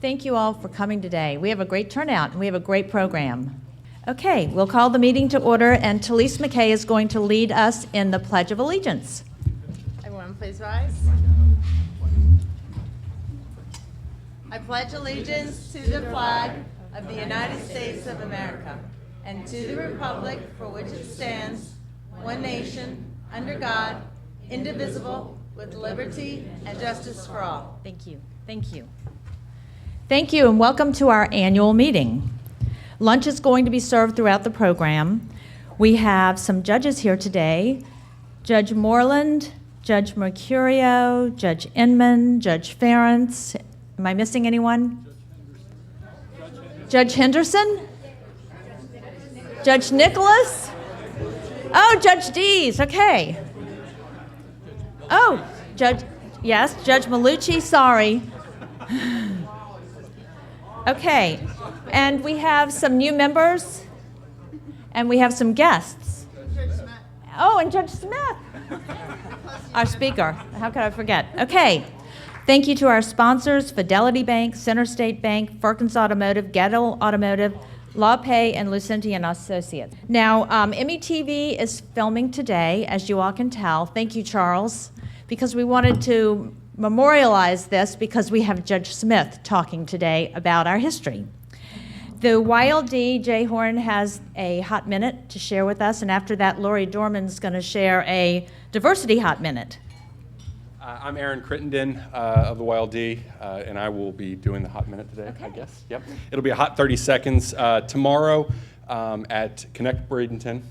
Thank you all for coming today. We have a great turnout and we have a great program. Okay, we'll call the meeting to order, and Talise McKay is going to lead us in the Pledge of Allegiance. Everyone, please rise. I pledge allegiance to the flag of the United States of America and to the republic for which it stands, one nation, under God, indivisible, with liberty and justice for all. Thank you. Thank you. Thank you, and welcome to our annual meeting. Lunch is going to be served throughout the program. We have some judges here today: Judge Moreland, Judge Mercurio, Judge Inman, Judge Ferentz. Am I missing anyone? Judge Henderson? Judge Nicholas? Oh, Judge Dees, okay. Oh, Judge Malucci, sorry. Okay, and we have some new members, and we have some guests. Oh, and Judge Smith, our speaker. How could I forget? Okay, thank you to our sponsors: Fidelity Bank, Center State Bank, Firkins Automotive, Gavel Automotive, LawPay, and Lucenti and Associates. Now, METV is filming today, as you all can tell. Thank you, Charles, because we wanted to memorialize this because we have Judge Smith talking today about our history. The YLD, Jay Horn, has a hot minute to share with us, and after that, Lori Dorman's going to share a diversity hot minute. I'm Aaron Crittenden of the YLD, and I will be doing the hot minute today, okay. I guess. Yep. It'll be a hot 30 seconds. Tomorrow at Connect Bradenton,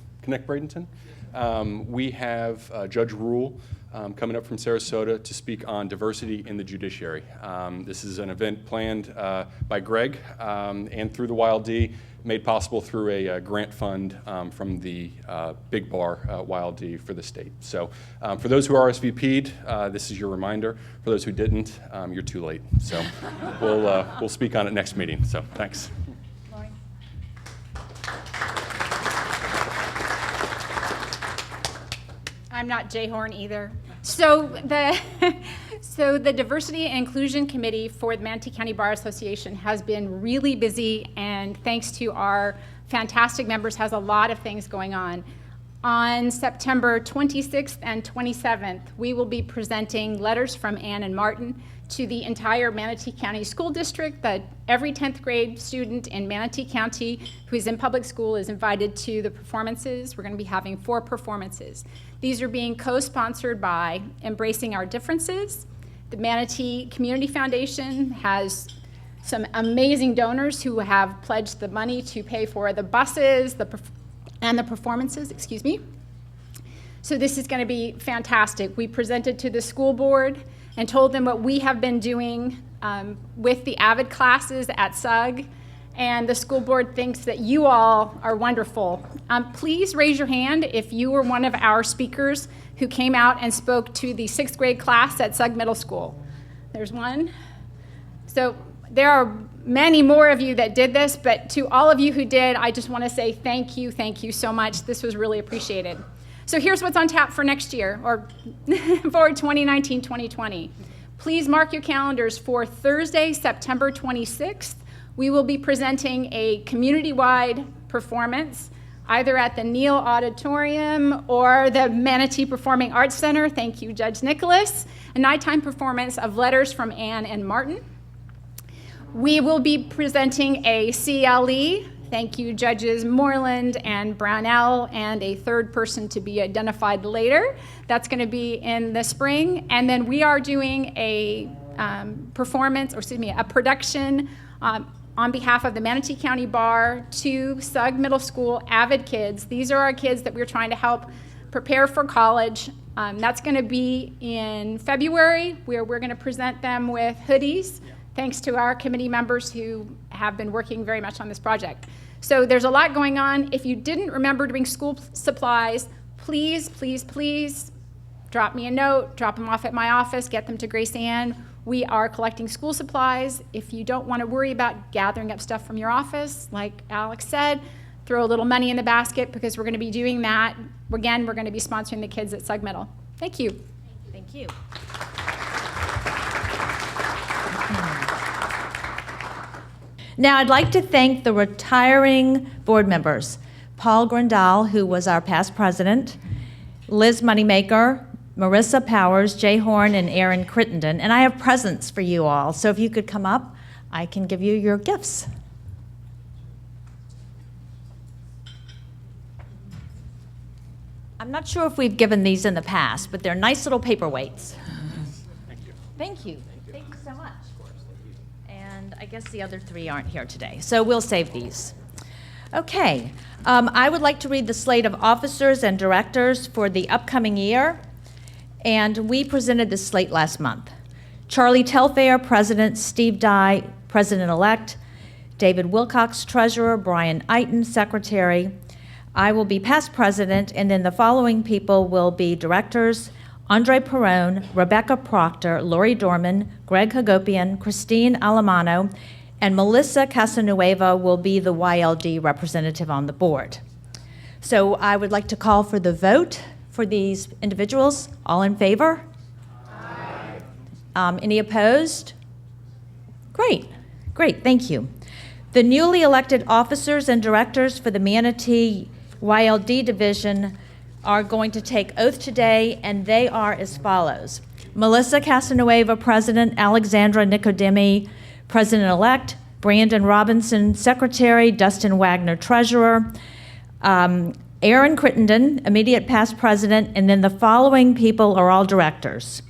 we have Judge Rule coming up from Sarasota to speak on diversity in the judiciary. This is an event planned by Greg and through the YLD, made possible through a grant fund from the Big Bar YLD for the state. So for those who RSVP'd, this is your reminder. For those who didn't, you're too late. So we'll speak on it next meeting. So thanks. I'm not Jay Horn either. So the Diversity and Inclusion Committee for the Manatee County Bar Association has been really busy, and thanks to our fantastic members, has a lot of things going on. On September 26th and 27th, we will be presenting letters from Ann and Martin to the entire Manatee County School District. That every 10th grade student in Manatee County who is in public school is invited to the performances. We're going to be having 4 performances. These are being co-sponsored by Embracing Our Differences. The Manatee Community Foundation has some amazing donors who have pledged the money to pay for the buses and the performances, So this is going to be fantastic. We presented to the school board and told them what we have been doing with the AVID classes at SUG, and the school board thinks that you all are wonderful. Please raise your hand if you were one of our speakers who came out and spoke to the 6th grade class at SUG Middle School. There's one. So there are many more of you that did this, but to all of you who did, I just want to say thank you so much. This was really appreciated. So here's what's on tap for next year, or for 2019-2020. Please mark your calendars for Thursday, September 26th. We will be presenting a community-wide performance, either at the Neal Auditorium or the Manatee Performing Arts Center. Thank you, Judge Nicholas. A nighttime performance of letters from Ann and Martin. We will be presenting a CLE. Thank you, Judges Moreland and Brownell, and a third person to be identified later. That's going to be in the spring. And then we are doing a production on behalf of the Manatee County Bar to SUG Middle School AVID kids. These are our kids that we're trying to help prepare for college. That's going to be in February, where we're going to present them with hoodies thanks to our committee members who have been working very much on this project. So there's a lot going on. If you didn't remember to bring school supplies, please, please, please drop me a note, drop them off at my office, get them to Grace Ann. We are collecting school supplies. If you don't want to worry about gathering up stuff from your office, like Alex said, throw a little money in the basket because we're going to be doing that. Again, we're going to be sponsoring the kids at Sug Middle. Thank you. Thank you. Now, I'd like to thank the retiring board members, Paul Grandal, who was our past president, Liz Moneymaker, Marissa Powers, Jay Horn, and Aaron Crittenden. And I have presents for you all, so if you could come up, I can give you your gifts. I'm not sure if we've given these in the past, but they're nice little paperweights. Thank you. Thank you. Thank you so much. And I guess the other three aren't here today, so we'll save these. Okay, I would like to read the slate of officers and directors for the upcoming year, and we presented this slate last month. Charlie Telfair, President; Steve Dye, President-elect; David Wilcox, Treasurer; Brian Eiton, Secretary. I will be past president, and then the following people will be directors: Andre Perrone, Rebecca Proctor, Lori Dorman, Greg Hagopian, Christine Alamano, and Melissa Casanueva will be the YLD representative on the board. So I would like to call for the vote for these individuals. All in favor? Aye. Any opposed? Great, great, thank you. The newly elected officers and directors for the Manatee YLD division are going to take oath today, and they are as follows: Melissa Casanueva, President; Alexandra Nicodemi, President-elect; Brandon Robinson, Secretary; Dustin Wagner, Treasurer; Aaron Crittenden, immediate past president, and then the following people are all directors: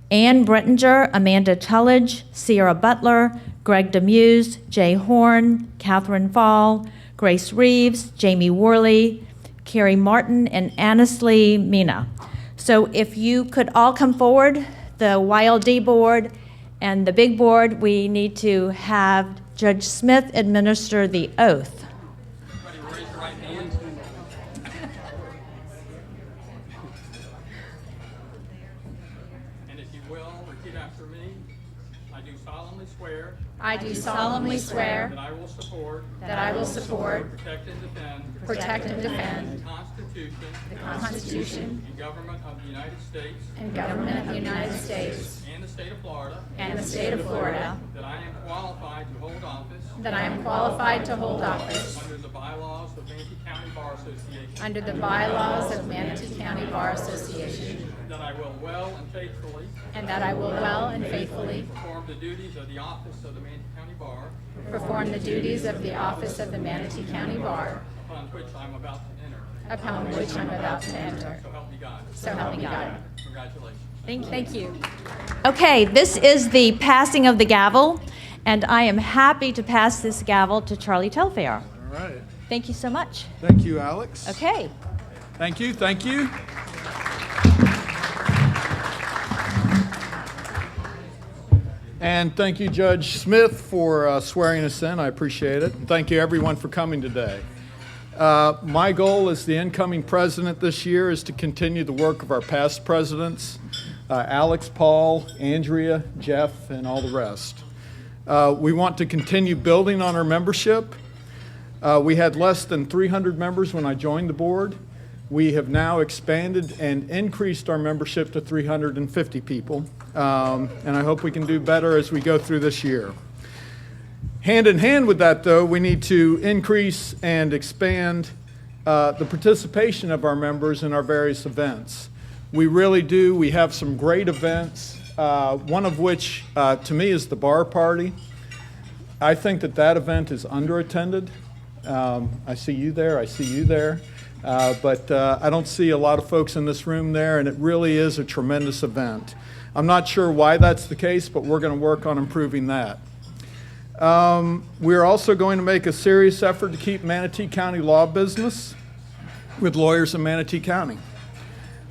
Ann Brettinger, Amanda Tullidge, Sierra Butler, Greg Demuse, Jay Horn, Catherine Fall, Grace Reeves, Jamie Worley, Carrie Martin, and Annesley Mina. So if you could all come forward, the YLD board and the big board, we need to have Judge Smith administer the oath. Everybody raise your right hand. And if you will, repeat after me. I do solemnly swear I do solemnly swear that I will support, that I will support, protect, and defend the the Constitution Constitution and government of the United States and government of the United States and the state of Florida, and the state of Florida, that I am qualified to hold office that I am qualified to hold office under the bylaws of Manatee County Bar Association, under the bylaws of Manatee County Bar Association, that I will well and faithfully and that I will well and faithfully perform the duties of the office of the Manatee County Bar, perform the duties of the office of the Manatee County Bar, upon which I am about to enter. upon which I'm about to enter. So help me God. So help me God. Congratulations. Thank you. Okay, this is the passing of the gavel, and I am happy to pass this gavel to Charlie Telfair. All right. Thank you so much. Thank you, Alex. Okay. Thank you. Thank you. And thank you, Judge Smith, for swearing us in. I appreciate it. And thank you, everyone, for coming today. My goal as the incoming president this year is to continue the work of our past presidents, Alex, Paul, Andrea, Jeff, and all the rest. We want to continue building on our membership. We had less than 300 members when I joined the board. We have now expanded and increased our membership to 350 people, and I hope we can do better as we go through this year. Hand in hand with that, though, we need to increase and expand the participation of our members in our various events. We really do. We have some great events, one of which, to me, is the bar party. I think that event is underattended. I see you there. I see you there. But I don't see a lot of folks in this room there, and it really is a tremendous event. I'm not sure why that's the case, but we're going to work on improving that. We're also going to make a serious effort to keep Manatee County law business with lawyers in Manatee County.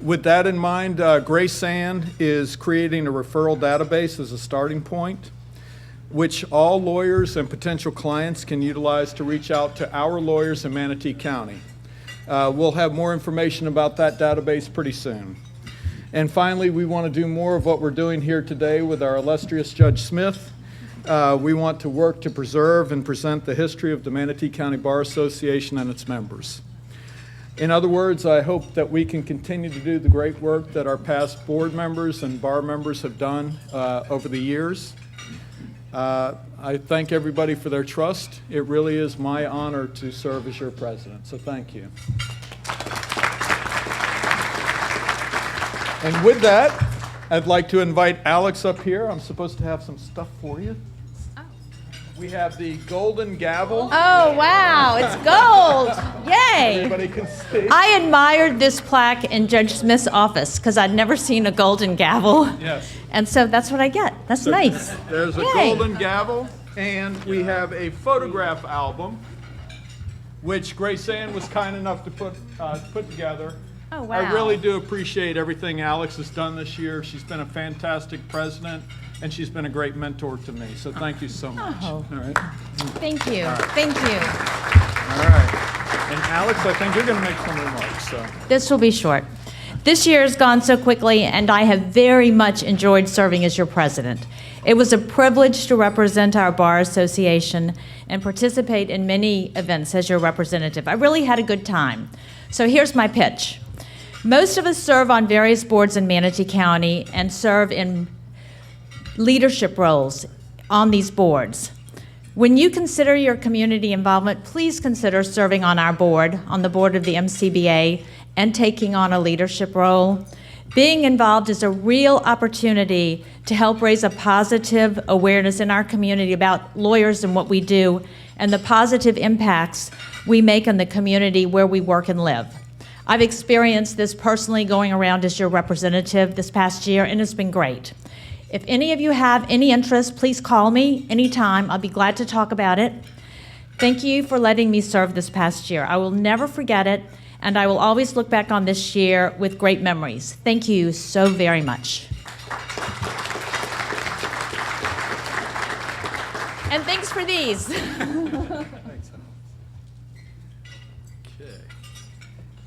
With that in mind, Grace Ann is creating a referral database as a starting point. which all lawyers and potential clients can utilize to reach out to our lawyers in Manatee County. We'll have more information about that database pretty soon. And finally, we want to do more of what we're doing here today with our illustrious Judge Smith. We want to work to preserve and present the history of the Manatee County Bar Association and its members. In other words, I hope that we can continue to do the great work that our past board members and bar members have done over the years. I thank everybody for their trust. It really is my honor to serve as your president, so thank you. And with that, I'd like to invite Alex up here. I'm supposed to have some stuff for you. We have the golden gavel. Oh, wow, it's gold. Yay. Everybody can see. I admired this plaque in Judge Smith's office because I'd never seen a golden gavel. Yes. And so that's what I get. That's nice. There's a Yay. golden gavel, and we have a photograph album, which Grace Ann was kind enough to put together. Oh, wow. I really do appreciate everything Alex has done this year. She's been a fantastic president, and she's been a great mentor to me. So thank you so much. Oh. All right. Thank you. Thank you. All right. And Alex, I think you're going to make some remarks. So. This will be short. This year has gone so quickly, and I have very much enjoyed serving as your president. It was a privilege to represent our Bar Association and participate in many events as your representative. I really had a good time. So here's my pitch. Most of us serve on various boards in Manatee County and serve in leadership roles on these boards. When you consider your community involvement, please consider serving on our board, on the board of the MCBA, and taking on a leadership role. Being involved is a real opportunity to help raise a positive awareness in our community about lawyers and what we do and the positive impacts we make in the community where we work and live. I've experienced this personally going around as your representative this past year, and it's been great. If any of you have any interest, please call me anytime. I'll be glad to talk about it. Thank you for letting me serve this past year. I will never forget it, and I will always look back on this year with great memories. Thank you so very much. And thanks for these.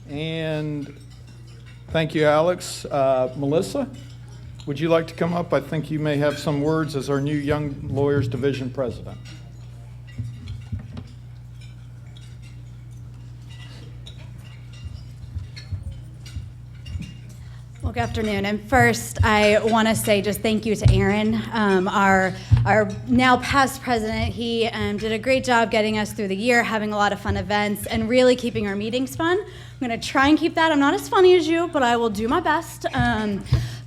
And thank you, Alex. Melissa, would you like to come up? I think you may have some words as our new Young Lawyers Division President. Well, good afternoon. And first, I want to say just thank you to Aaron, our now past president. He did a great job getting us through the year, having a lot of fun events, and really keeping our meetings fun. I'm going to try and keep that. I'm not as funny as you, but I will do my best.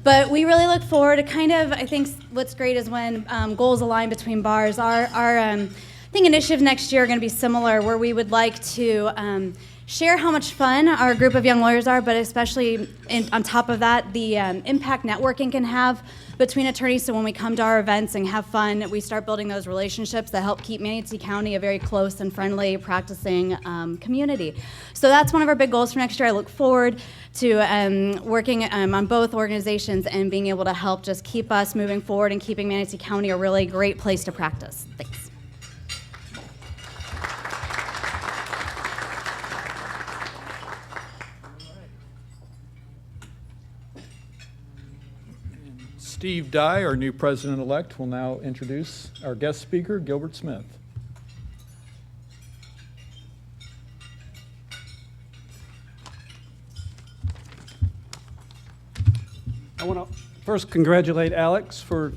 But we really look forward to I think what's great is when goals align between bars. Our I think initiatives next year are going to be similar, where we would like to share how much fun our group of young lawyers are, but especially on top of that, the impact networking can have between attorneys. So when we come to our events and have fun, we start building those relationships that help keep Manatee County a very close and friendly practicing community. So that's one of our big goals for next year. I look forward to working on both organizations and being able to help just keep us moving forward and keeping Manatee County a really great place to practice. Thanks. Steve Dye, our new president-elect, will now introduce our guest speaker, Gilbert Smith. I want to first congratulate Alex for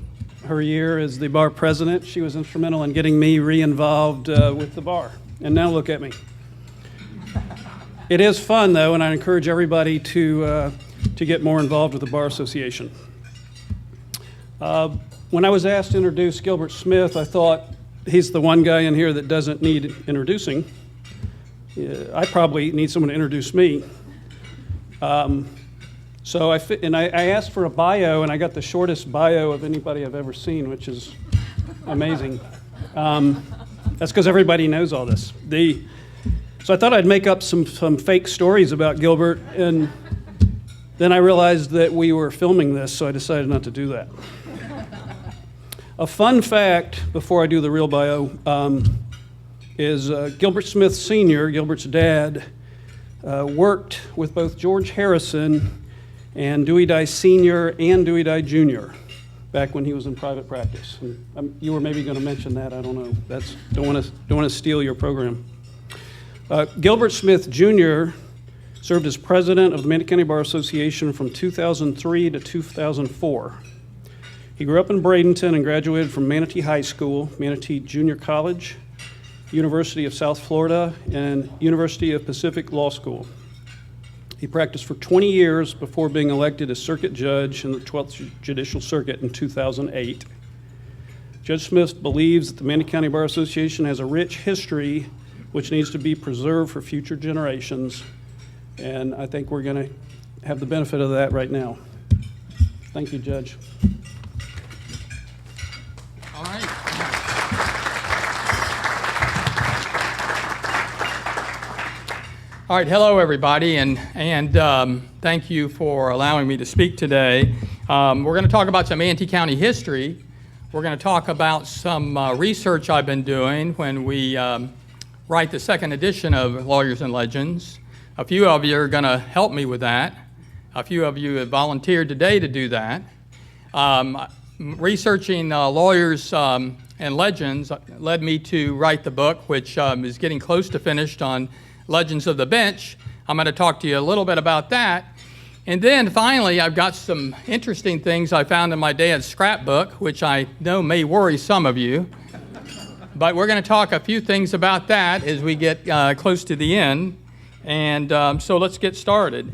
her year as the bar president. She was instrumental in getting me re-involved with the bar. And now look at me. It is fun, though, and I encourage everybody to get more involved with the Bar Association. When I was asked to introduce Gilbert Smith, I thought he's the one guy in here that doesn't need introducing. I probably need someone to introduce me. So I asked for a bio, and I got the shortest bio of anybody I've ever seen, which is amazing. That's because everybody knows all this. So I thought I'd make up some fake stories about Gilbert, and then I realized that we were filming this, so I decided not to do that. A fun fact, before I do the real bio, is Gilbert Smith Sr., Gilbert's dad, worked with both George Harrison and Dewey Dye Sr. and Dewey Dye Jr. back when he was in private practice. And, you were maybe going to mention that. I don't know. Don't want to steal your program. Gilbert Smith Jr. served as president of the Manatee County Bar Association from 2003 to 2004. He grew up in Bradenton and graduated from Manatee High School, Manatee Junior College, University of South Florida, and University of Pacific Law School. He practiced for 20 years before being elected as circuit judge in the 12th Judicial Circuit in 2008. Judge Smith believes that the Manatee County Bar Association has a rich history which needs to be preserved for future generations, and I think we're going to have the benefit of that right now. Thank you, Judge. All right. All right, hello everybody, and thank you for allowing me to speak today. We're going to talk about some Manatee County history. We're going to talk about some research I've been doing when we write the second edition of Lawyers and Legends. A few of you are going to help me with that. A few of you have volunteered today to do that. Researching Lawyers and Legends led me to write the book, which is getting close to finished, on Legends of the Bench. I'm going to talk to you a little bit about that. And then finally, I've got some interesting things I found in my dad's scrapbook, which I know may worry some of you. But we're going to talk a few things about that as we get close to the end. And so let's get started.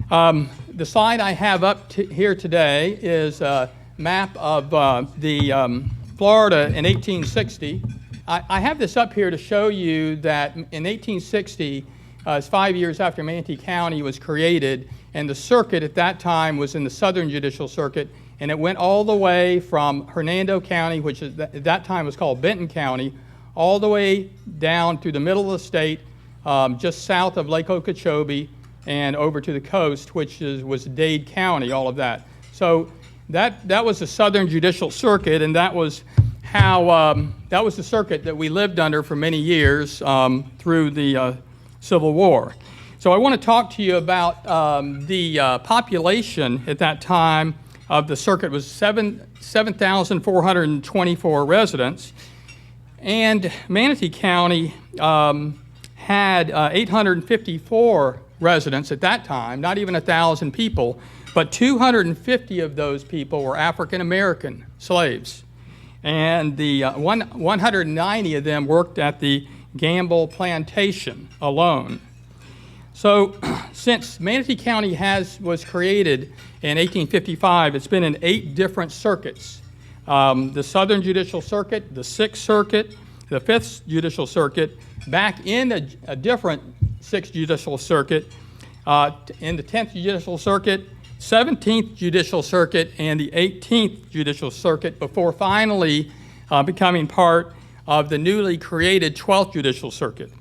The slide I have up here today is a map of the Florida in 1860. I have this up here to show you that in 1860, it's 5 years after Manatee County was created, and the circuit at that time was in the Southern Judicial Circuit, and it went all the way from Hernando County, which is at that time was called Benton County, all the way down through the middle of the state, just south of Lake Okeechobee, and over to the coast, which was Dade County, all of that. So that was the Southern Judicial Circuit, and that was how that was the circuit that we lived under for many years through the Civil War. So I want to talk to you about the population at that time of the circuit was 7,424 residents, and Manatee County had 854 residents at that time, not even 1,000 people, but 250 of those people were African American slaves. And the 190 of them worked at the Gavel plantation alone. So since Manatee County was created in 1855, it's been in 8 different circuits. The Southern Judicial Circuit, the 6th Circuit, the 5th Judicial Circuit, back in a different 6th Judicial Circuit, in the 10th Judicial Circuit, 17th Judicial Circuit, and the 18th Judicial Circuit, before finally becoming part of the newly created 12th Judicial Circuit.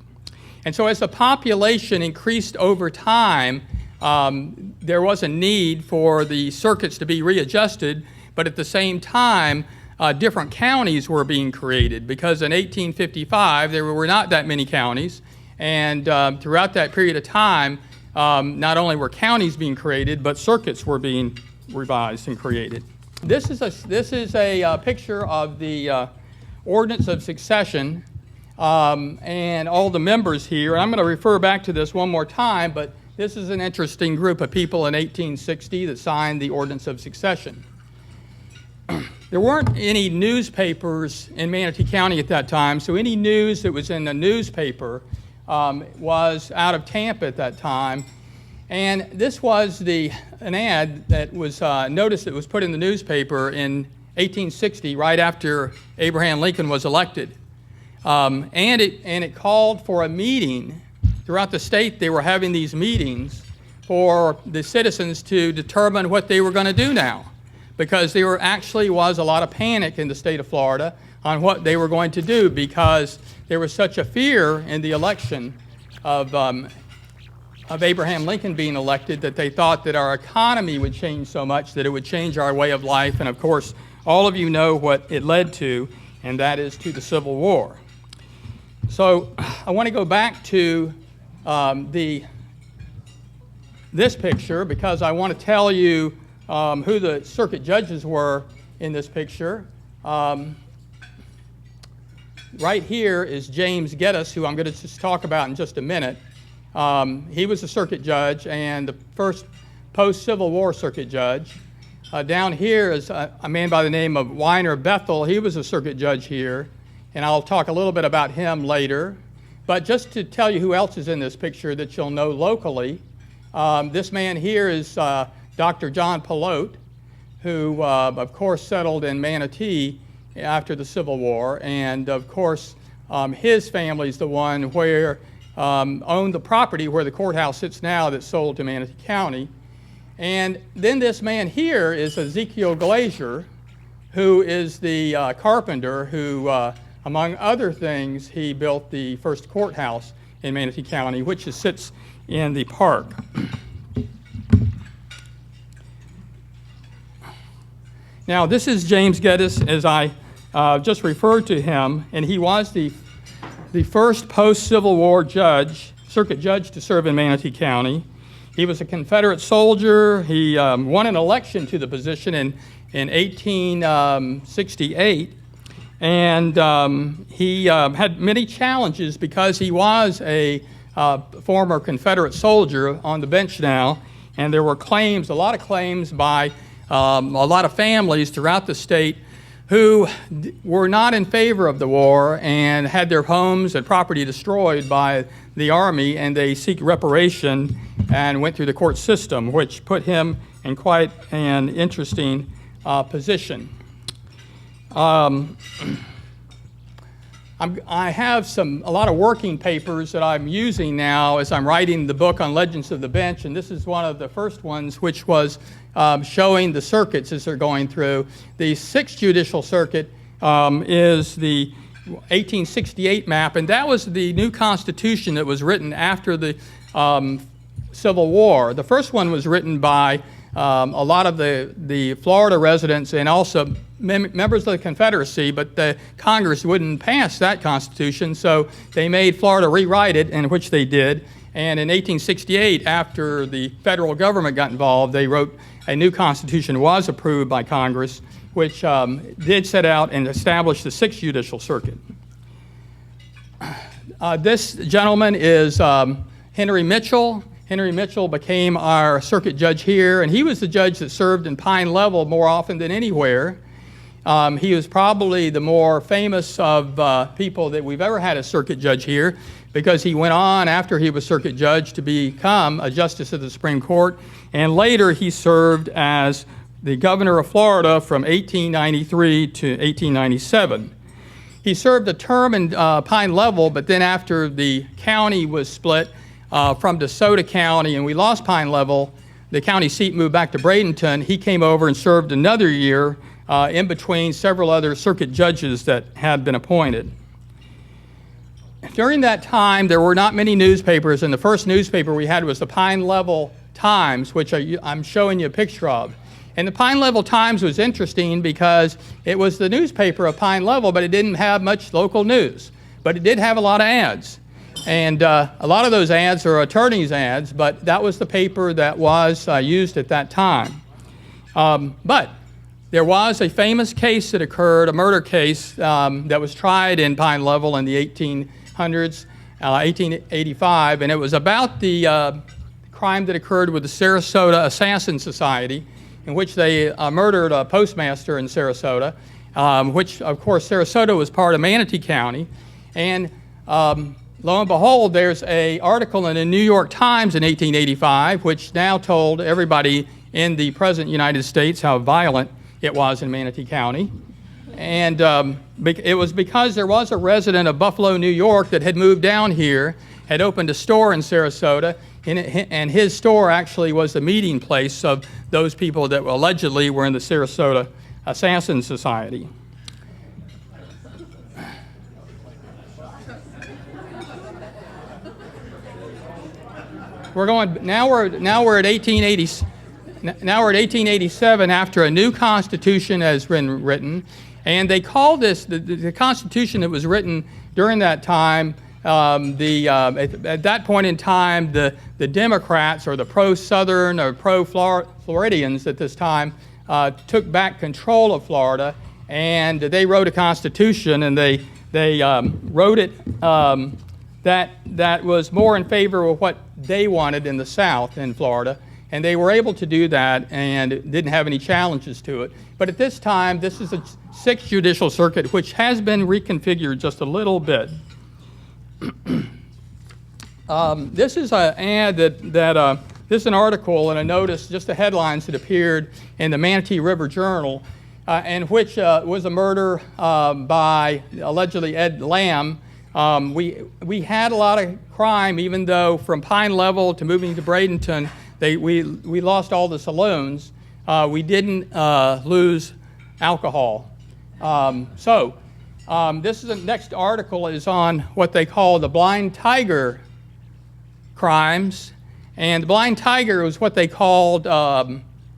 And so as the population increased over time, there was a need for the circuits to be readjusted, but at the same time, different counties were being created, because in 1855 there were not that many counties, and throughout that period of time, not only were counties being created, but circuits were being revised and created. This is a picture of the Ordinance of Succession and all the members here. And I'm going to refer back to this one more time, but this is an interesting group of people in 1860 that signed the Ordinance of Succession. There weren't any newspapers in Manatee County at that time, so any news that was in the newspaper was out of Tampa at that time. And this was an ad that was noticed that was put in the newspaper in 1860, right after Abraham Lincoln was elected. And it called for a meeting. Throughout the state, they were having these meetings for the citizens to determine what they were going to do now, because there actually was a lot of panic in the state of Florida on what they were going to do, because there was such a fear in the election of Abraham Lincoln being elected that they thought that our economy would change so much that it would change our way of life, and of course all of you know what it led to, and that is to the Civil War. So I want to go back to this picture because I want to tell you who the circuit judges were in this picture. Right here is James Geddes, who I'm going to just talk about in just a minute. He was a circuit judge and the first post-Civil War circuit judge. Down here is a man by the name of Weiner Bethel. He was a circuit judge here, and I'll talk a little bit about him later. But just to tell you who else is in this picture that you'll know locally, this man here is Dr. John Pilote, who, of course, settled in Manatee after the Civil War, and of course, his family is the one where owned the property where the courthouse sits now that's sold to Manatee County. And then this man here is Ezekiel Glazier, who is the carpenter who, among other things, he built the first courthouse in Manatee County, which sits in the park. Now, this is James Geddes, as I just referred to him, and he was the first post-Civil War judge, circuit judge to serve in Manatee County. He was a Confederate soldier. He won an election to the position in 1868, and he had many challenges because he was a former Confederate soldier on the bench now, and there were claims, a lot of claims by a lot of families throughout the state who were not in favor of the war and had their homes and property destroyed by the Army, and they seek reparation and went through the court system, which put him in quite an interesting position. I have a lot of working papers that I'm using now as I'm writing the book on Legends of the Bench, and this is one of the first ones, which was showing the circuits as they're going through. The 6th Judicial Circuit is the 1868 map, and that was the new Constitution that was written after the Civil War. The first one was written by a lot of the Florida residents and also members of the Confederacy, but the Congress wouldn't pass that Constitution, so they made Florida rewrite it, and which they did. And in 1868, after the federal government got involved, they wrote a new Constitution, was approved by Congress, which did set out and establish the 6th Judicial Circuit. This gentleman is Henry Mitchell. Henry Mitchell became our circuit judge here, and he was the judge that served in Pine Level more often than anywhere. He was probably the more famous of people that we've ever had as circuit judge here, because he went on after he was circuit judge to become a justice of the Supreme Court, and later he served as the governor of Florida from 1893 to 1897. He served a term in Pine Level, but then after the county was split from DeSoto County and we lost Pine Level, the county seat moved back to Bradenton. He came over and served another year in between several other circuit judges that had been appointed. During that time, there were not many newspapers, and the first newspaper we had was the Pine Level Times, which I'm showing you a picture of. And the Pine Level Times was interesting because it was the newspaper of Pine Level, but it didn't have much local news. But it did have a lot of ads. And a lot of those ads are attorneys' ads, but that was the paper that was used at that time. But there was a famous case that occurred, a murder case that was tried in Pine Level in the 1800s, 1885, and it was about the crime that occurred with the Sarasota Assassin Society, in which they murdered a postmaster in Sarasota, which, of course, Sarasota was part of Manatee County. And lo and behold, there's an article in the New York Times in 1885, which now told everybody in the present United States how violent it was in Manatee County. And it was because there was a resident of Buffalo, New York that had moved down here, had opened a store in Sarasota, and his store actually was the meeting place of those people that allegedly were in the Sarasota Assassin Society. Now we're at 1880s. now we're at 1887 after a new constitution has been written, and they call this the constitution that was written during that time. At that point in time, the Democrats or the pro-Southern or pro-Floridians at this time took back control of Florida, and they wrote a constitution, and they wrote it that was more in favor of what they wanted in the South in Florida. And they were able to do that and didn't have any challenges to it. But at this time, this is the 6th Judicial Circuit, which has been reconfigured just a little bit. This is an ad this is an article and a notice, just the headlines that appeared in the Manatee River Journal, and which was a murder by allegedly Ed Lamb. We had a lot of crime, even though from Pine Level to moving to Bradenton, we lost all the saloons. We didn't lose alcohol. This is the next article is on what they call the blind tiger crimes. And the blind tiger was what they called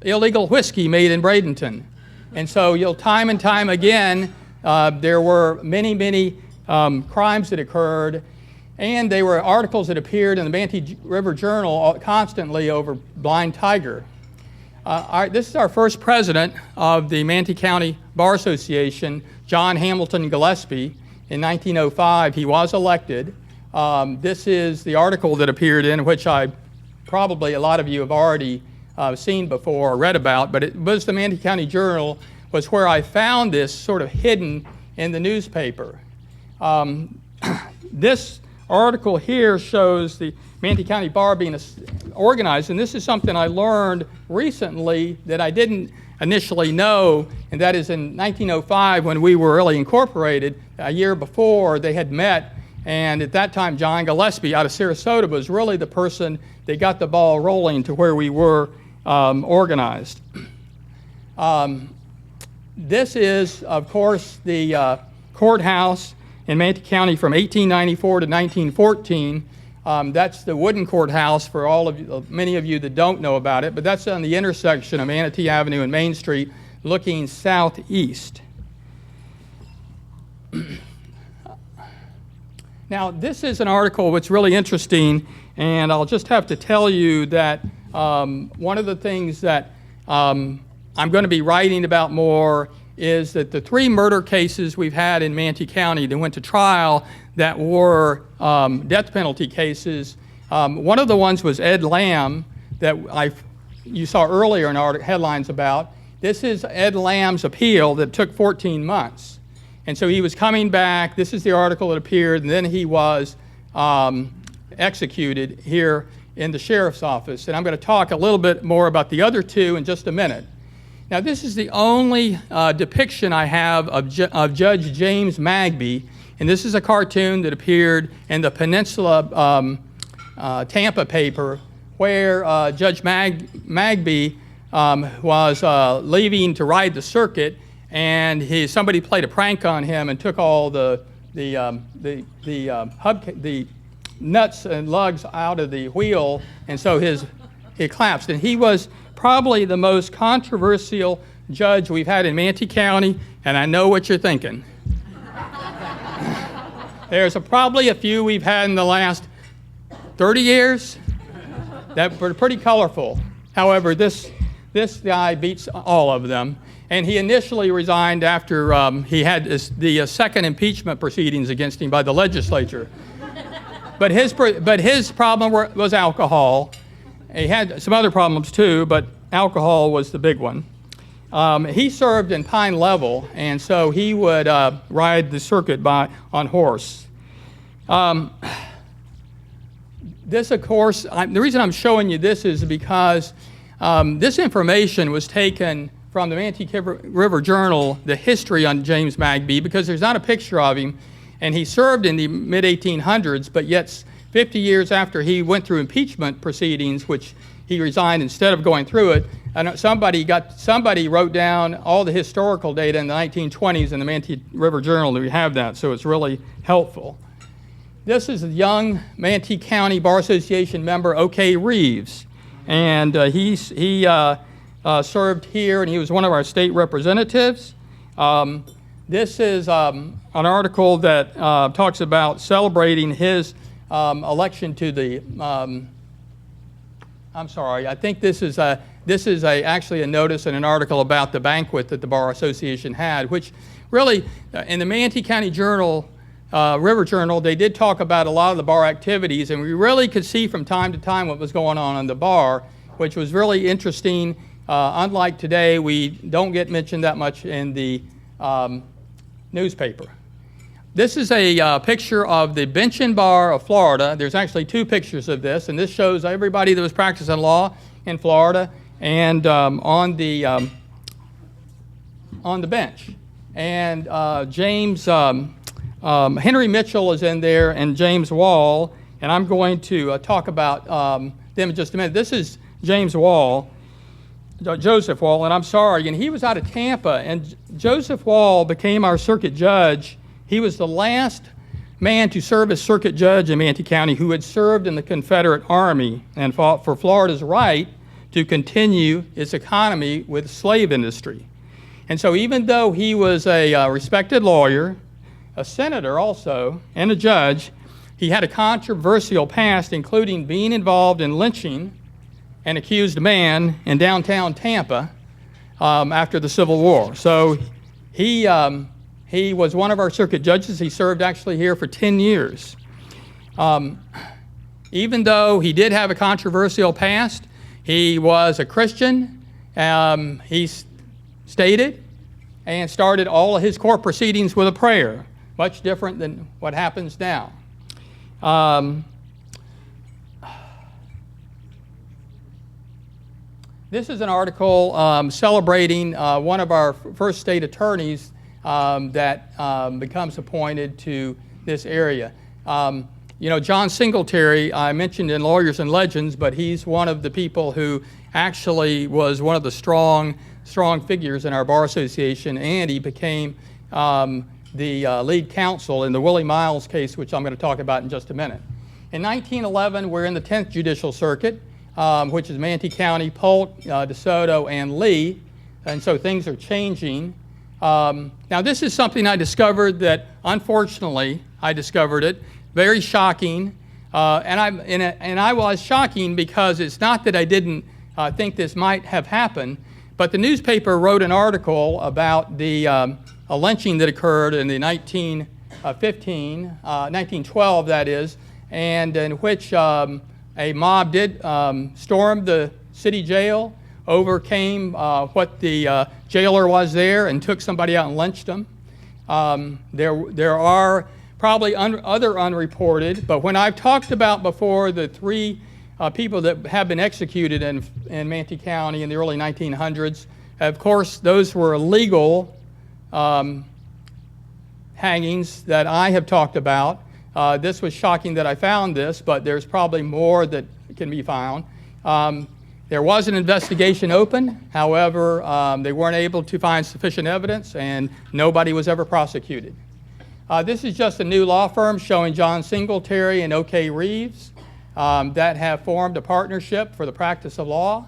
illegal whiskey made in Bradenton. And so time and time again, there were many crimes that occurred. And they were articles that appeared in the Manatee River Journal constantly over blind tiger. This is our first president of the Manatee County Bar Association, John Hamilton Gillespie. In 1905, he was elected. This is the article that appeared in which probably a lot of you have already seen before or read about, but it was the Manatee County Journal was where I found this sort of hidden in the newspaper. This article here shows the Manatee County Bar being organized, and this is something I learned recently that I didn't initially know, and that is in 1905 when we were really incorporated. A year before, they had met, and at that time John Gillespie out of Sarasota was really the person that got the ball rolling to where we were organized. This is, of course, the courthouse in Manatee County from 1894 to 1914. That's the wooden courthouse for many of you that don't know about it, but that's on the intersection of Manatee Avenue and Main Street looking southeast. Now, this is an article that's really interesting, and I'll just have to tell you that one of the things that I'm going to be writing about more is that the 3 murder cases we've had in Manatee County that went to trial that were death penalty cases. One of the ones was Ed Lamb that you saw earlier in our headlines about. This is Ed Lamb's appeal that took 14 months. And so he was coming back. This is the article that appeared, and then he was executed here in the sheriff's office. And I'm going to talk a little bit more about the other 2 in just a minute. Now, this is the only depiction I have of Judge James Magby, and this is a cartoon that appeared in the Peninsula Tampa paper where Judge Magby was leaving to ride the circuit, and somebody played a prank on him and took all the nuts and lugs out of the wheel, and so he collapsed. And he was probably the most controversial judge we've had in Manatee County, and I know what you're thinking. There's probably a few we've had in the last 30 years that were pretty colorful. However, this guy beats all of them. And he initially resigned after he had the second impeachment proceedings against him by the legislature. But his problem was alcohol. He had some other problems too, but alcohol was the big one. He served in Pine Level, and so he would ride the circuit on horse. This, of course, the reason I'm showing you this is because this information was taken from the Manatee River Journal, the history on James Magby, because there's not a picture of him, and he served in the mid-1800s, but yet 50 years after he went through impeachment proceedings, which he resigned instead of going through it, and somebody wrote down all the historical data in the 1920s in the Manatee River Journal, and we have that, so it's really helpful. This is a young Manatee County Bar Association member, O.K. Reeves, and he served here, and he was one of our state representatives. This is an article that talks about celebrating his election to the, I'm sorry, I think this is actually a notice and an article about the banquet that the Bar Association had, which really, in the Manatee County Journal, River Journal, they did talk about a lot of the bar activities, and we really could see from time to time what was going on in the bar, which was really interesting. Unlike today, we don't get mentioned that much in the newspaper. This is a picture of the Bench and Bar of Florida. There's actually two pictures of this, and this shows everybody that was practicing law in Florida and on the bench. And James, Henry Mitchell is in there, and James Wall, and I'm going to talk about them in just a minute. This is James Wall, Joseph Wall, and I'm sorry, and he was out of Tampa, and Joseph Wall became our circuit judge. He was the last man to serve as circuit judge in Manatee County who had served in the Confederate Army and fought for Florida's right to continue its economy with the slave industry. And so even though he was a respected lawyer, a senator also, and a judge, he had a controversial past, including being involved in lynching an accused man in downtown Tampa after the Civil War. So he was one of our circuit judges. He served actually here for 10 years. Even though he did have a controversial past, he was a Christian. He stated and started all of his court proceedings with a prayer, much different than what happens now. This is an article celebrating one of our first state attorneys that becomes appointed to this area. John Singletary, I mentioned in Lawyers and Legends, but he's one of the people who actually was one of the strong figures in our Bar Association, and he became the lead counsel in the Willie Miles case, which I'm going to talk about in just a minute. In 1911, we're in the 10th Judicial Circuit, which is Manatee County, Polk, DeSoto, and Lee, and so things are changing. Now, this is something I discovered that, unfortunately, I discovered it, very shocking, and I was shocking because it's not that I didn't think this might have happened, but the newspaper wrote an article about a lynching that occurred in the 1912, that is, and in which a mob did storm the city jail, overcame what the jailer was there, and took somebody out and lynched them. There are probably other unreported, but when I've talked about before the three people that have been executed in Manatee County in the early 1900s, of course, those were legal hangings that I have talked about. This was shocking that I found this, but there's probably more that can be found. There was an investigation open. However, they weren't able to find sufficient evidence, and nobody was ever prosecuted. This is just a new law firm showing John Singletary and O.K. Reeves that have formed a partnership for the practice of law.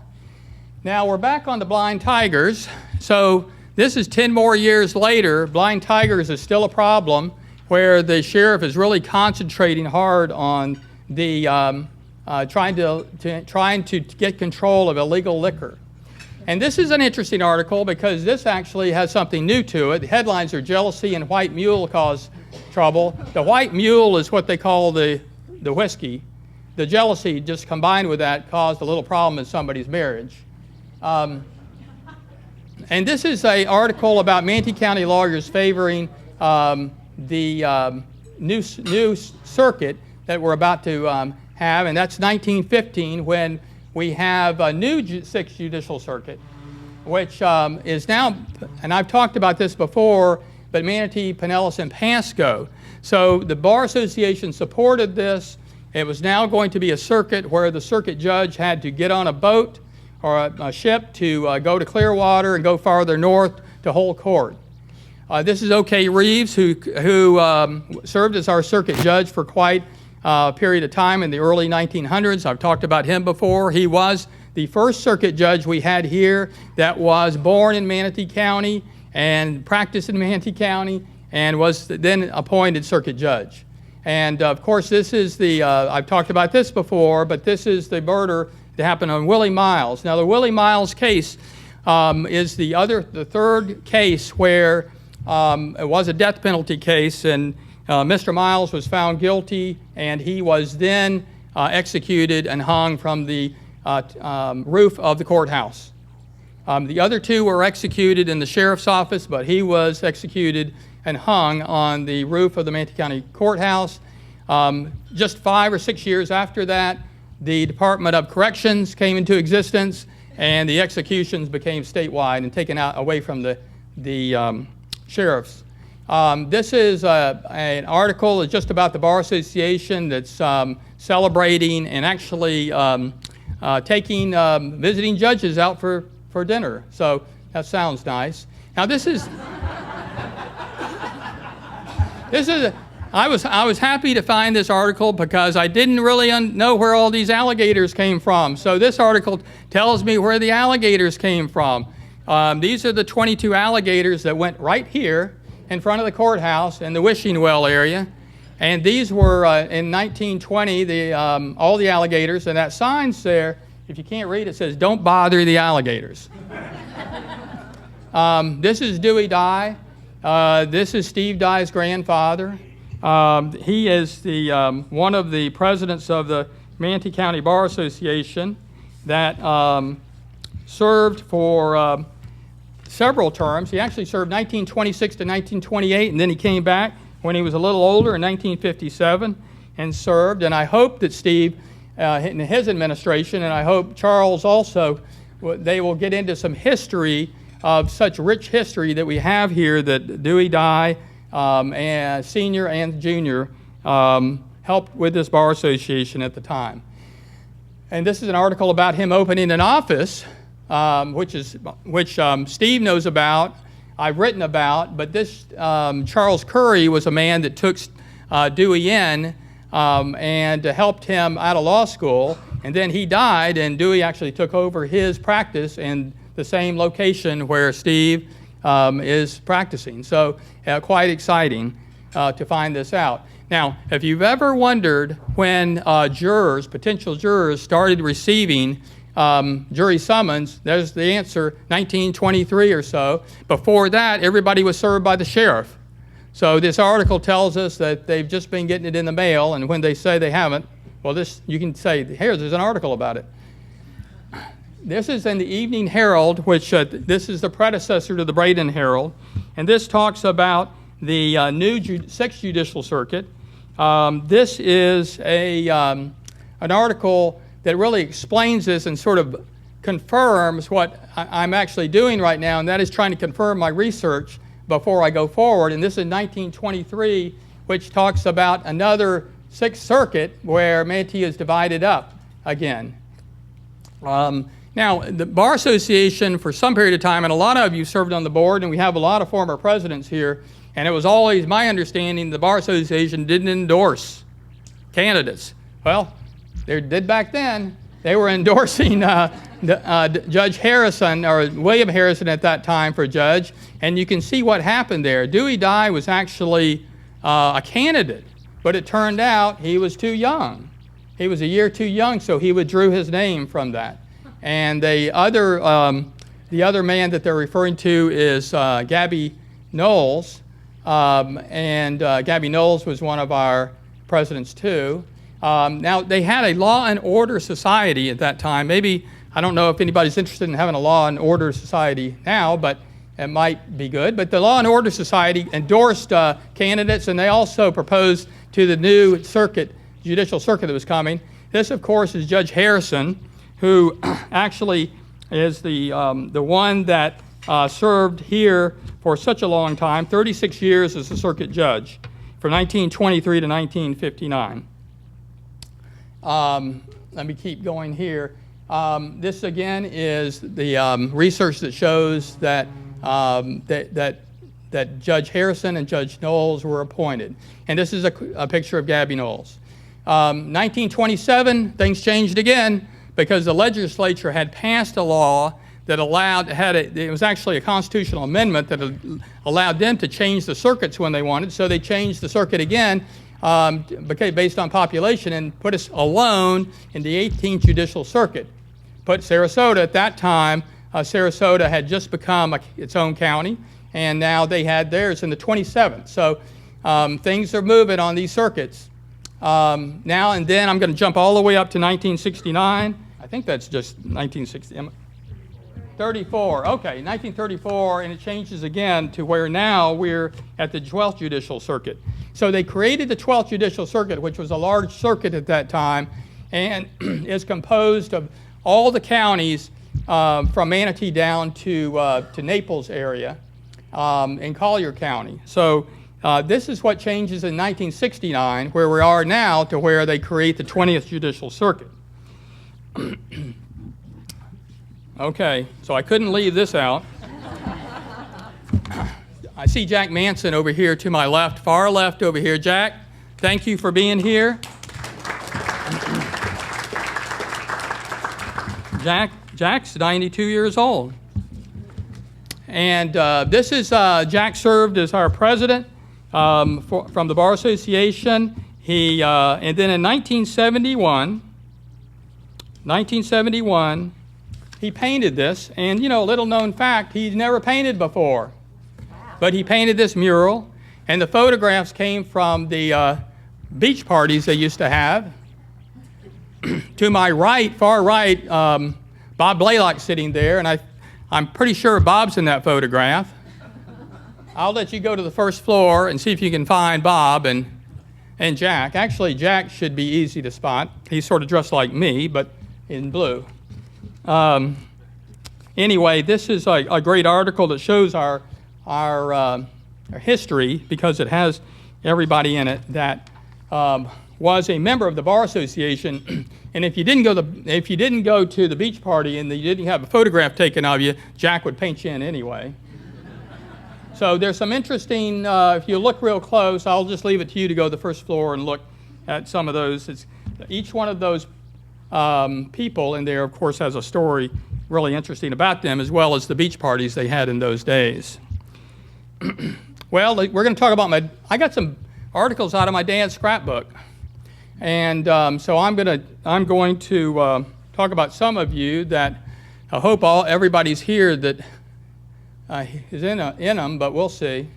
Now, we're back on the blind tigers. So this is 10 more years later. Blind tigers is still a problem, where the sheriff is really concentrating hard on the trying to get control of illegal liquor. And this is an interesting article because this actually has something new to it. The headlines are "Jealousy and White Mule Cause Trouble." The white mule is what they call the whiskey. The jealousy, just combined with that, caused a little problem in somebody's marriage. And this is an article about Manatee County lawyers favoring the new circuit that we're about to have, and that's 1915, when we have a new 6th Judicial Circuit, which is now, and I've talked about this before, but Manatee, Pinellas, and Pasco. So the Bar Association supported this. It was now going to be a circuit where the circuit judge had to get on a boat or a ship to go to Clearwater and go farther north to hold court. This is O.K. Reeves, who served as our circuit judge for quite a period of time in the early 1900s. I've talked about him before. He was the first circuit judge we had here that was born in Manatee County and practiced in Manatee County and was then appointed circuit judge. And of course, this is the, I've talked about this before, but this is the murder that happened on Willie Miles. Now, the Willie Miles case is the third case where it was a death penalty case, and Mr. Miles was found guilty, and he was then executed and hung from the roof of the courthouse. The other two were executed in the sheriff's office, but he was executed and hung on the roof of the Manatee County Courthouse. Just 5 or 6 years after that, the Department of Corrections came into existence, and the executions became statewide and taken out away from the sheriffs. This is an article that's just about the Bar Association that's celebrating and actually taking visiting judges out for dinner. So that sounds nice. Now this is I was happy to find this article because I didn't really know where all these alligators came from. So this article tells me where the alligators came from. These are the 22 alligators that went right here in front of the courthouse in the wishing well area. And these were in 1920, all the alligators. And that sign's there, if you can't read it, says, "Don't bother the alligators." This is Dewey Dye. This is Steve Dye's grandfather. He is the one of the presidents of the Manatee County Bar Association that served for several terms. He actually served 1926 to 1928, and then he came back when he was a little older in 1957 and served. And I hope that Steve, in his administration, and I hope Charles also, they will get into some history of such rich history that we have here that Dewey Dye, and senior and junior, helped with this Bar Association at the time. And this is an article about him opening an office, which Steve knows about, I've written about, but this Charles Curry was a man that took Dewey in and helped him out of law school, and then he died, and Dewey actually took over his practice in the same location where Steve is practicing. So quite exciting to find this out. Now, if you've ever wondered when potential jurors started receiving jury summons, there's the answer, 1923 or so. Before that, everybody was served by the sheriff. So this article tells us that they've just been getting it in the mail, and when they say they haven't, well, you can say, here, there's an article about it. This is in the Evening Herald, which this is the predecessor to the Braden Herald, and this talks about the new 6th Judicial Circuit. This is an article that really explains this and sort of confirms what I'm actually doing right now, and that is trying to confirm my research before I go forward. And this is 1923, which talks about another 6th Circuit where Manatee is divided up again. Now, the Bar Association, for some period of time, and a lot of you served on the board, and we have a lot of former presidents here, and it was always my understanding the Bar Association didn't endorse candidates. Well, they did back then. They were endorsing Judge Harrison, or William Harrison at that time, for judge, and you can see what happened there. Dewey Dye was actually a candidate, but it turned out he was too young. He was a year too young, so he withdrew his name from that. And the other man that they're referring to is Gabby Knowles, and Gabby Knowles was one of our presidents too. Now, they had a law and order society at that time. Maybe, I don't know if anybody's interested in having a law and order society now, but it might be good. But the Law and Order Society endorsed candidates, and they also proposed to the new circuit, Judicial Circuit that was coming. This, of course, is Judge Harrison, who actually is the one that served here for such a long time, 36 years as a circuit judge, from 1923 to 1959. Let me keep going here. This again is the research that shows that that Judge Harrison and Judge Knowles were appointed. And this is a picture of Gabby Knowles. 1927, things changed again because the legislature had passed a law that it was actually a constitutional amendment that allowed them to change the circuits when they wanted. So they changed the circuit again based on population and put us alone in the 18th Judicial Circuit. Put Sarasota at that time, Sarasota had just become its own county, and now they had theirs in the 27th. So things are moving on these circuits. Now and then I'm going to jump all the way up to 1969. I think that's just 1960. 34, okay, 1934, and it changes again to where now we're at the 12th Judicial Circuit. So they created the 12th Judicial Circuit, which was a large circuit at that time, and is composed of all the counties from Manatee down to Naples area in Collier County. So this is what changes in 1969, where we are now to where they create the 20th Judicial Circuit. Okay, so I couldn't leave this out. I see Jack Manson over here to my left, far left over here. Jack, thank you for being here. Jack's 92 years old. And this is, Jack served as our president from the Bar Association. And then in 1971, he painted this, and you know, little known fact, he'd never painted before. But he painted this mural, and the photographs came from the beach parties they used to have. To my right, far right, Bob Blaylock's sitting there, and I'm pretty sure Bob's in that photograph. I'll let you go to the first floor and see if you can find Bob and Jack. Actually, Jack should be easy to spot. He's sort of dressed like me, but in blue. Anyway, this is a great article that shows our history, because it has everybody in it that was a member of the Bar Association. And if you didn't go to the beach party and you didn't have a photograph taken of you, Jack would paint you in anyway. So there's some interesting, if you look real close, I'll just leave it to you to go to the first floor and look at some of those. Each one of those people in there, of course, has a story really interesting about them, as well as the beach parties they had in those days. Well, we're going to talk about I got some articles out of my dad's scrapbook, and so I'm going to talk about some of you that I hope everybody's here that is in them, but we'll see.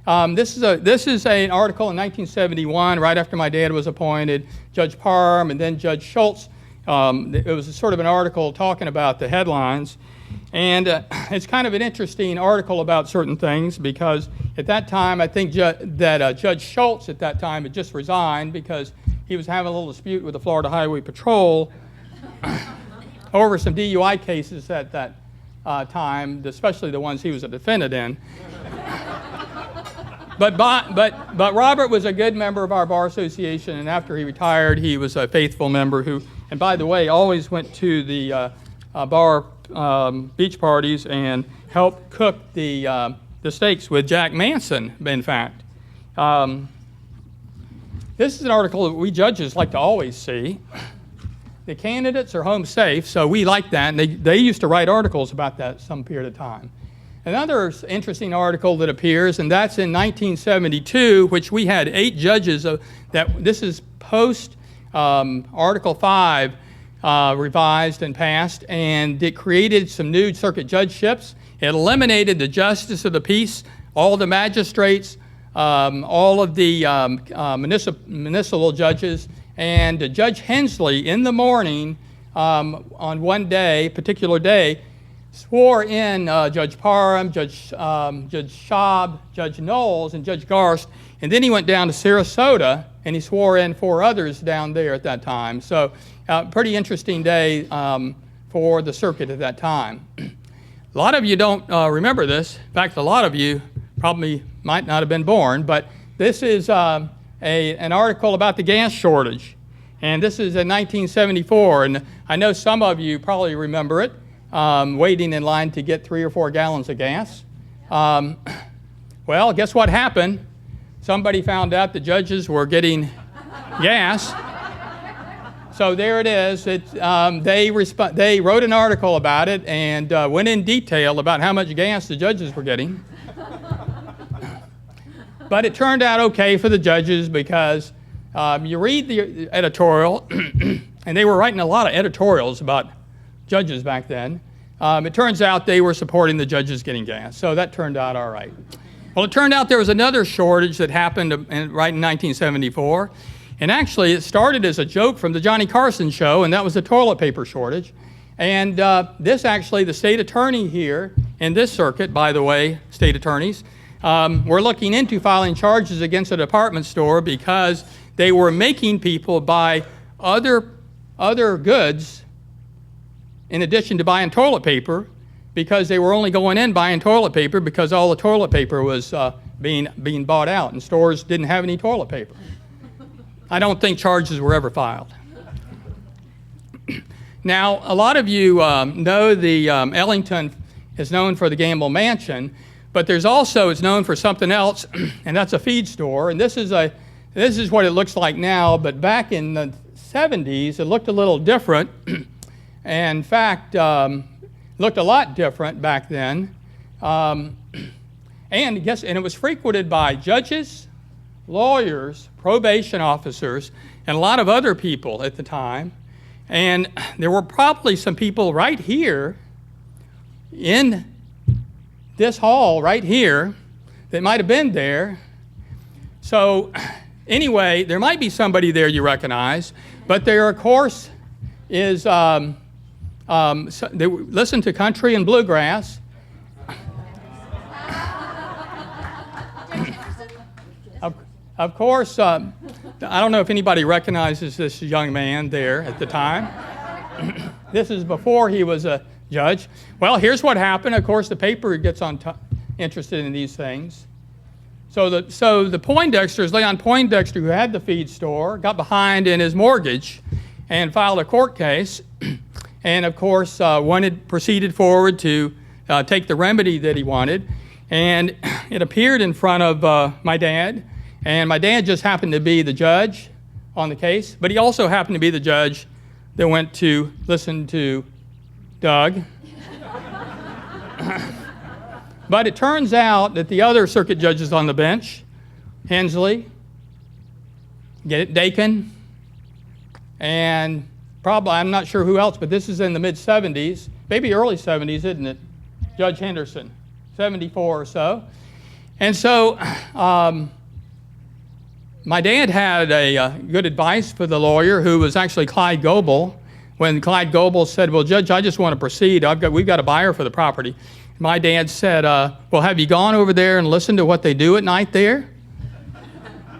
This is an article in 1971, right after my dad was appointed, Judge Parham, and then Judge Schultz. It was sort of an article talking about the headlines, and it's kind of an interesting article about certain things, because at that time I think that Judge Schultz at that time had just resigned because he was having a little dispute with the Florida Highway Patrol over some DUI cases at that time, especially the ones he was a defendant in. But Robert was a good member of our Bar Association, and after he retired, he was a faithful member who, and by the way, always went to the bar beach parties and helped cook the steaks with Jack Manson, in fact. This is an article that we judges like to always see. The candidates are home safe, so we like that, and they used to write articles about that some period of time. Another interesting article that appears, and that's in 1972, which we had 8 judges this is post Article 5 revised and passed, and it created some new circuit judgeships. It eliminated the justice of the peace, all the magistrates, all of the municipal judges, and Judge Hensley in the morning on one particular day, swore in Judge Parham, Judge Schaub, Judge Knowles, and Judge Garst, and then he went down to Sarasota and he swore in 4 others down there at that time. So pretty interesting day for the circuit at that time. A lot of you don't remember this. In fact, a lot of you probably might not have been born, but this is an article about the gas shortage. And this is in 1974, and I know some of you probably remember it. Waiting in line to get 3 or 4 gallons of gas. Well, guess what happened? Somebody found out the judges were getting gas, So there it is. They wrote an article about it and went in detail about how much gas the judges were getting. But it turned out okay for the judges because you read the editorial, and they were writing a lot of editorials about judges back then. It turns out they were supporting the judges getting gas, so that turned out all right. Well, it turned out there was another shortage that happened right in 1974, and actually it started as a joke from the Johnny Carson show, and that was the toilet paper shortage. And the state attorney here in this circuit, by the way, state attorneys, we're looking into filing charges against a department store because they were making people buy other goods in addition to buying toilet paper, because they were only going in buying toilet paper because all the toilet paper was being bought out and stores didn't have any toilet paper. I don't think charges were ever filed. Now, a lot of you know the Ellington is known for the Gavel Mansion, but there's also, it's known for something else, and that's a feed store. And this is what it looks like now, but back in the 70s, it looked a little different. And in fact, looked a lot different back then. And it was frequented by judges, lawyers, probation officers, and a lot of other people at the time. And there were probably some people right here in this hall right here that might have been there. So anyway, there might be somebody there you recognize, but there, of course, is, they listen to country and bluegrass. Of course, I don't know if anybody recognizes this young man there at the time. This is before he was a judge. Well, here's what happened. Of course, the paper gets interested in these things. So the Poindexters, Leon Poindexter, who had the feed store, got behind in his mortgage and filed a court case. And of course, proceeded forward to take the remedy that he wanted. And it appeared in front of my dad. And my dad just happened to be the judge on the case, but he also happened to be the judge that went to listen to Doug. But it turns out that the other circuit judges on the bench, Hensley, Dakin, and probably, I'm not sure who else, but this is in the mid-70s, maybe early 70s, isn't it? Judge Henderson, 74 or so. And so my dad had a good advice for the lawyer, who was actually Clyde Gavel. When Clyde Gavel said, well, Judge, I just want to proceed. We've got a buyer for the property. My dad said, well, have you gone over there and listened to what they do at night there?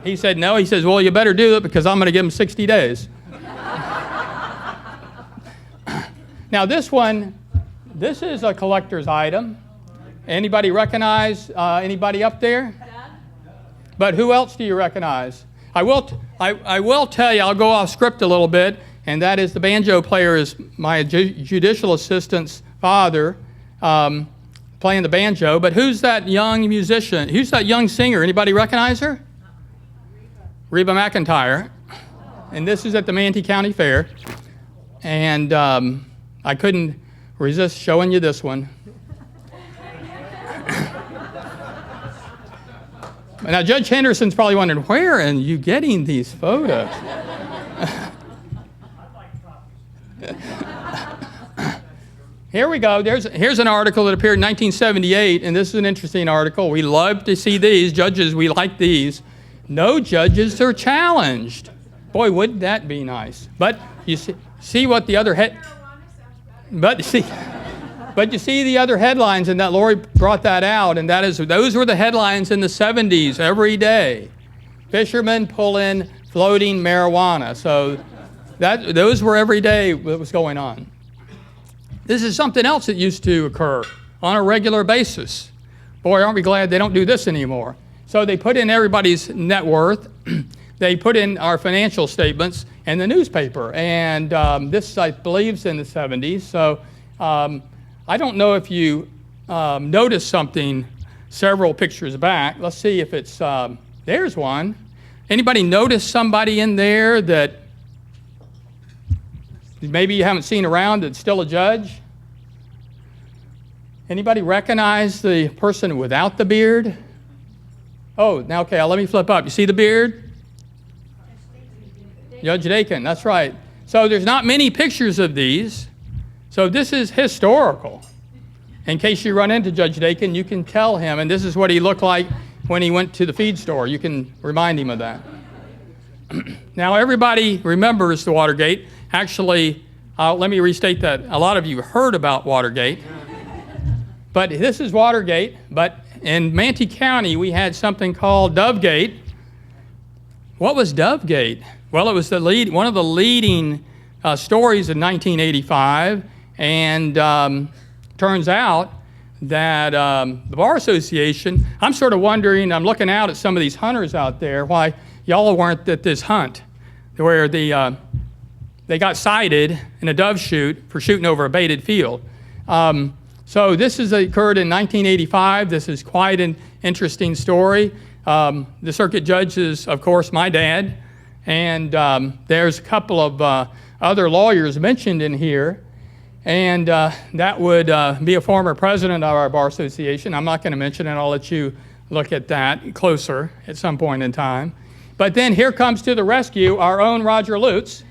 He said, no. He says, well, you better do it because I'm going to give them 60 days. Now, this is a collector's item. Anybody recognize anybody up there? But who else do you recognize? I will tell you, I'll go off script a little bit, and that is the banjo player is my judicial assistant's father playing the banjo. But who's that young musician? Who's that young singer? Anybody recognize her? Reba McEntire. And this is at the Manatee County Fair. And I couldn't resist showing you this one. Now, Judge Henderson's probably wondering, where are you getting these photos? Here we go. Here's an article that appeared in 1978, and this is an interesting article. We love to see these. Judges, we like these. No judges are challenged. Boy, wouldn't that be nice. But you see what the other But you see the other headlines, and that Lori brought that out, and those were the headlines in the 70s every day. Fishermen pull in floating marijuana. So those were every day what was going on. This is something else that used to occur on a regular basis. Boy, aren't we glad they don't do this anymore. So they put in everybody's net worth. They put in our financial statements and the newspaper. And this, I believe, is in the 70s. So I don't know if you noticed something several pictures back. Let's see if it's, there's one. Anybody notice somebody in there that maybe you haven't seen around that's still a judge. Anybody recognize the person without the beard? Oh, now, okay, let me flip up. You see the beard? Judge Dakin, that's right. So there's not many pictures of these. So this is historical. In case you run into Judge Dakin, you can tell him, and this is what he looked like when he went to the feed store. You can remind him of that. Now, everybody remembers the Watergate. Actually, let me restate that. A lot of you heard about Watergate. But this is Watergate. But in Manatee County, we had something called Dovegate. What was Dovegate? Well, it was one of the leading stories in 1985. And turns out that the Bar Association, I'm sort of wondering, I'm looking out at some of these hunters out there, why y'all weren't at this hunt where they got cited in a dove shoot for shooting over a baited field. So this occurred in 1985. This is quite an interesting story. The circuit judge is, of course, my dad, and there's a couple of other lawyers mentioned in here, and that would be a former president of our Bar Association. I'm not going to mention it. I'll let you look at that closer at some point in time. But then here comes to the rescue our own Roger Lutz.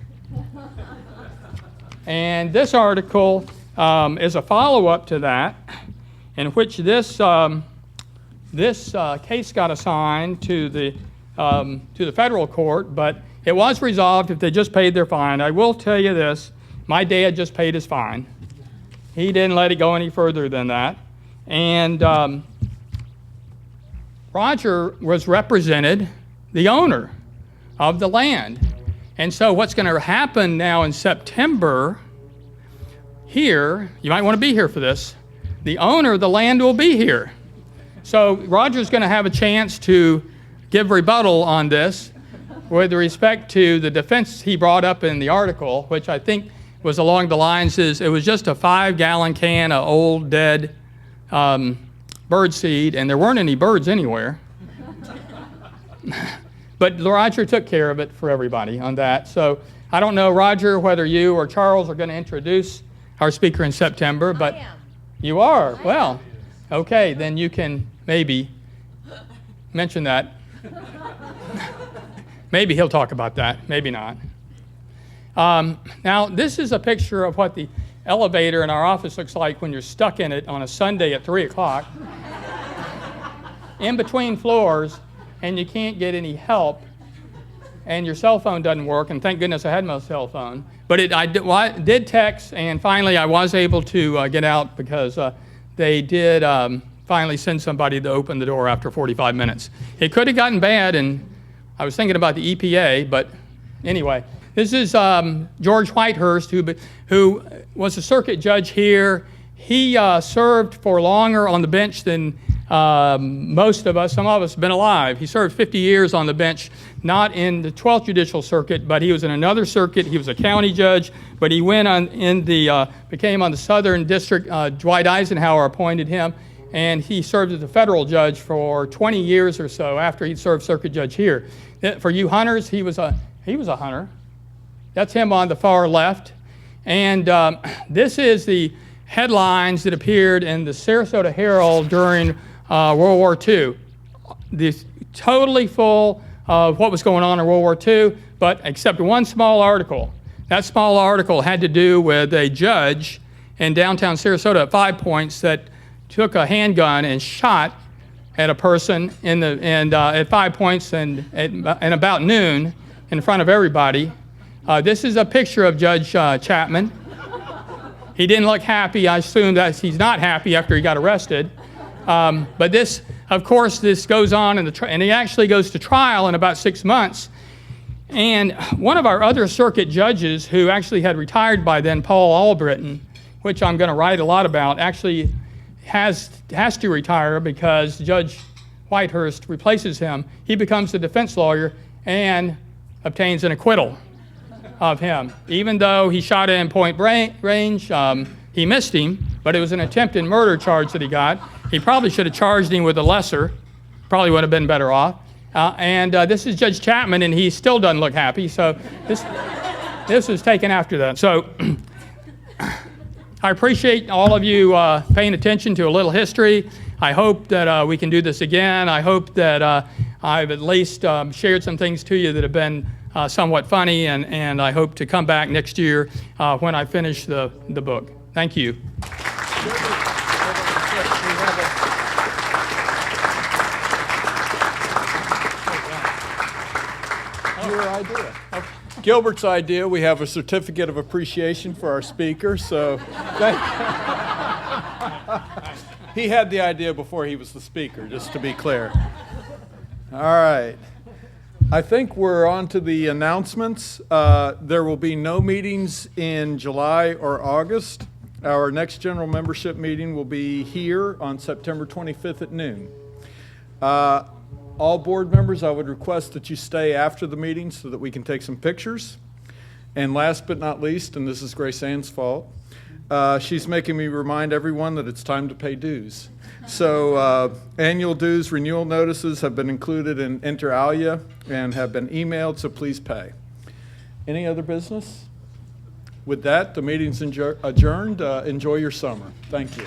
And this article is a follow-up to that, in which this case got assigned to the federal court, but it was resolved if they just paid their fine. I will tell you this, my dad just paid his fine. He didn't let it go any further than that. And Roger was represented the owner of the land. And so what's going to happen now in September here, you might want to be here for this, the owner of the land will be here. So Roger's going to have a chance to give rebuttal on this with respect to the defense he brought up in the article, which I think was along the lines it was just a 5-gallon can of old dead bird seed, and there weren't any birds anywhere. But Roger took care of it for everybody on that. So I don't know, Roger, whether you or Charles are going to introduce our speaker in September, but I am. You are? Well, okay, then you can maybe mention that. Maybe he'll talk about that, maybe not. Now, this is a picture of what the elevator in our office looks like when you're stuck in it on a Sunday at 3 o'clock, in between floors, and you can't get any help, and your cell phone doesn't work, and thank goodness I had my cell phone. But I did text, and finally I was able to get out because they did finally send somebody to open the door after 45 minutes. It could have gotten bad, and I was thinking about the EPA, but anyway. This is George Whitehurst, who was a circuit judge here. He served for longer on the bench than most of us. Some of us have been alive. He served 50 years on the bench, not in the 12th Judicial Circuit, but he was in another circuit. He was a county judge, but he went on became on the Southern District. Dwight Eisenhower appointed him, and he served as a federal judge for 20 years or so after he served circuit judge here. For you hunters, he was a hunter. That's him on the far left. And this is the headlines that appeared in the Sarasota Herald during World War II. This totally full of what was going on in World War II, but except one small article. That small article had to do with a judge in downtown Sarasota at 5 Points that took a handgun and shot at a person at 5 Points and about noon in front of everybody. This is a picture of Judge Chapman. He didn't look happy. I assume that he's not happy after he got arrested. But this, of course, this goes on, and he actually goes to trial in about 6 months. And one of our other circuit judges, who actually had retired by then, Paul Albritton, which I'm going to write a lot about, actually has to retire because Judge Whitehurst replaces him. He becomes the defense lawyer and obtains an acquittal of him. Even though he shot him in point range, he missed him, but it was an attempted murder charge that he got. He probably should have charged him with a lesser, probably would have been better off. And this is Judge Chapman, and he still doesn't look happy. So this is taken after that. So I appreciate all of you paying attention to a little history. I hope that we can do this again. I hope that I've at least shared some things to you that have been somewhat funny, and I hope to come back next year when I finish the book. Thank you. Your idea. Gilbert's idea. We have a certificate of appreciation for our speaker, so he had the idea before he was the speaker, just to be clear. All right. I think we're on to the announcements. There will be no meetings in July or August. Our next general membership meeting will be here on September 25th at noon. All board members, I would request that you stay after the meeting so that we can take some pictures. And last but not least, and this is Grace Ann's fault, she's making me remind everyone that it's time to pay dues. So annual dues renewal notices have been included in inter alia and have been emailed, so please pay. Any other business? With that, the meeting's adjourned. Enjoy your summer. Thank you.